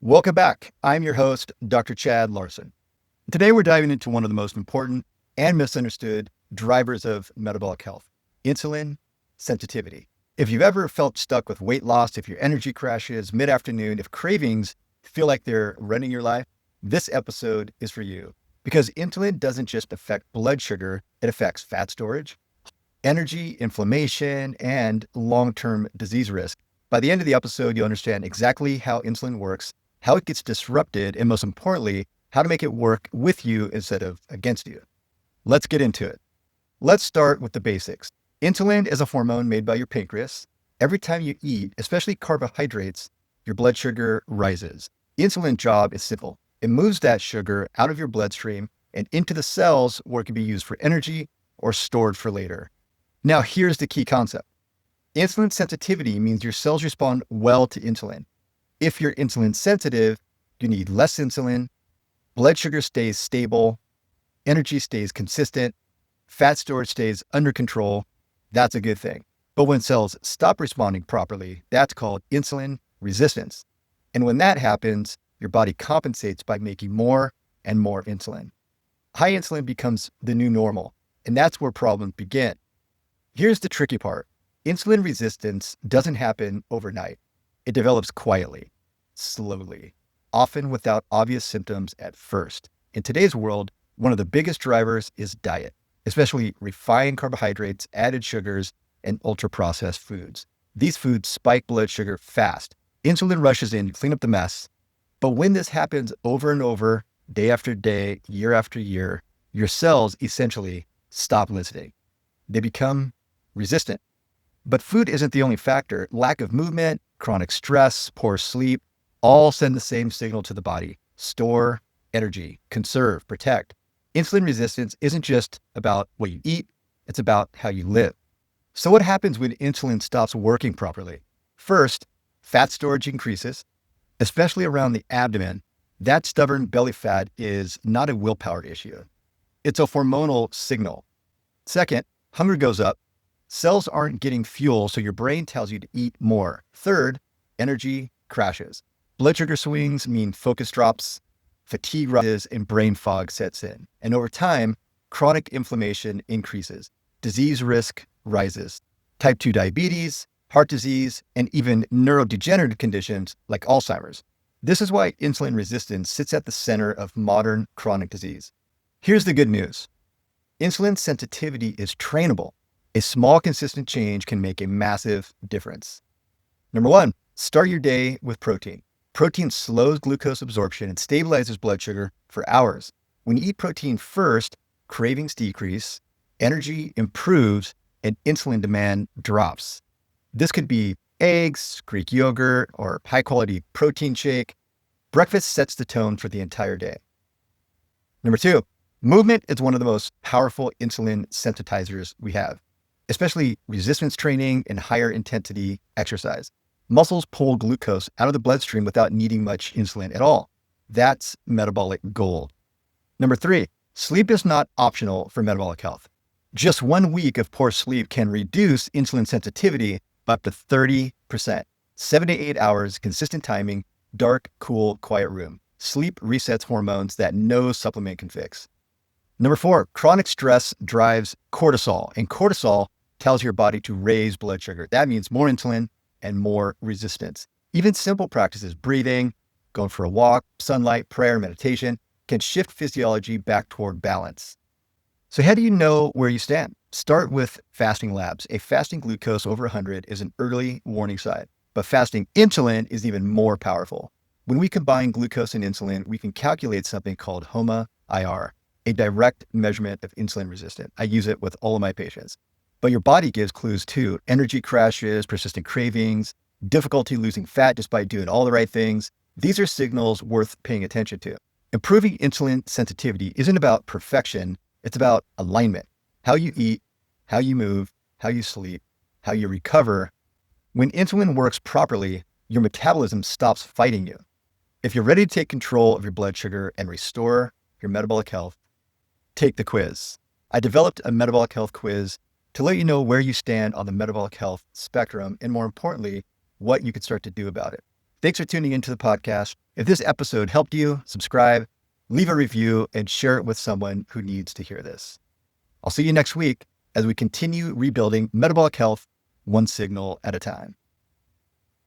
Welcome back. I'm your host, Dr. Chad Larson. Today, we're diving into one of the most important and misunderstood drivers of metabolic health, insulin sensitivity. If you've ever felt stuck with weight loss, if your energy crashes mid-afternoon, if cravings feel like they're running your life, this episode is for you. Because insulin doesn't just affect blood sugar, it affects fat storage, energy, inflammation, and long-term disease risk. By the end of the episode, you'll understand exactly how insulin works, how it gets disrupted, and most importantly, how to make it work with you instead of against you. Let's get into it. Let's start with the basics. Insulin is a hormone made by your pancreas. Every time you eat, especially carbohydrates, your blood sugar rises. Insulin's job is simple. It moves that sugar out of your bloodstream and into the cells where it can be used for energy or stored for later. Now, here's the key concept. Insulin sensitivity means your cells respond well to insulin. If you're insulin sensitive, you need less insulin, blood sugar stays stable, energy stays consistent, fat storage stays under control. That's a good thing. But when cells stop responding properly, that's called insulin resistance. And when that happens, your body compensates by making more and more insulin. High insulin becomes the new normal, and that's where problems begin. Here's the tricky part. Insulin resistance doesn't happen overnight. It develops quietly, slowly, often without obvious symptoms at first. In today's world, one of the biggest drivers is diet, especially refined carbohydrates, added sugars, and ultra-processed foods. These foods spike blood sugar fast. Insulin rushes in to clean up the mess. But when this happens over and over, day after day, year after year, your cells essentially stop listening. They become resistant. But food isn't the only factor. Lack of movement, chronic stress, poor sleep, all send the same signal to the body. Store energy, conserve, protect. Insulin resistance isn't just about what you eat, it's about how you live. So what happens when insulin stops working properly? First, fat storage increases, especially around the abdomen. That stubborn belly fat is not a willpower issue. It's a hormonal signal. Second, hunger goes up. Cells aren't getting fuel, so your brain tells you to eat more. Third, energy crashes. Blood sugar swings mean focus drops, fatigue rises, and brain fog sets in. And over time, chronic inflammation increases. Disease risk rises. Type 2 diabetes, heart disease, and even neurodegenerative conditions like Alzheimer's. This is why insulin resistance sits at the center of modern chronic disease. Here's the good news. Insulin sensitivity is trainable. A small, consistent change can make a massive difference. Number one, start your day with protein. Protein slows glucose absorption and stabilizes blood sugar for hours. When you eat protein first, cravings decrease, energy improves, and insulin demand drops. This could be eggs, Greek yogurt, or high-quality protein shake. Breakfast sets the tone for the entire day. Number two, movement is one of the most powerful insulin sensitizers we have, especially resistance training and higher intensity exercise. Muscles pull glucose out of the bloodstream without needing much insulin at all. That's metabolic gold. Number three, sleep is not optional for metabolic health. Just 1 week of poor sleep can reduce insulin sensitivity by up to 30%. 7 to 8 hours, consistent timing, dark, cool, quiet room. Sleep resets hormones that no supplement can fix. Number four, chronic stress drives cortisol, and cortisol tells your body to raise blood sugar. That means more insulin and more resistance. Even simple practices, breathing, going for a walk, sunlight, prayer, meditation, can shift physiology back toward balance. So how do you know where you stand? Start with fasting labs. A fasting glucose over 100 is an early warning sign, but fasting insulin is even more powerful. When we combine glucose and insulin, we can calculate something called HOMA-IR, a direct measurement of insulin resistance. I use it with all of my patients. But your body gives clues too. Energy crashes, persistent cravings, difficulty losing fat despite doing all the right things. These are signals worth paying attention to. Improving insulin sensitivity isn't about perfection. It's about alignment. How you eat, how you move, how you sleep, how you recover. When insulin works properly, your metabolism stops fighting you. If you're ready to take control of your blood sugar and restore your metabolic health, take the quiz. I developed a metabolic health quiz to let you know where you stand on the metabolic health spectrum, and more importantly, what you can start to do about it. Thanks for tuning into the podcast. If this episode helped you, subscribe, leave a review, and share it with someone who needs to hear this. I'll see you next week as we continue rebuilding metabolic health one signal at a time.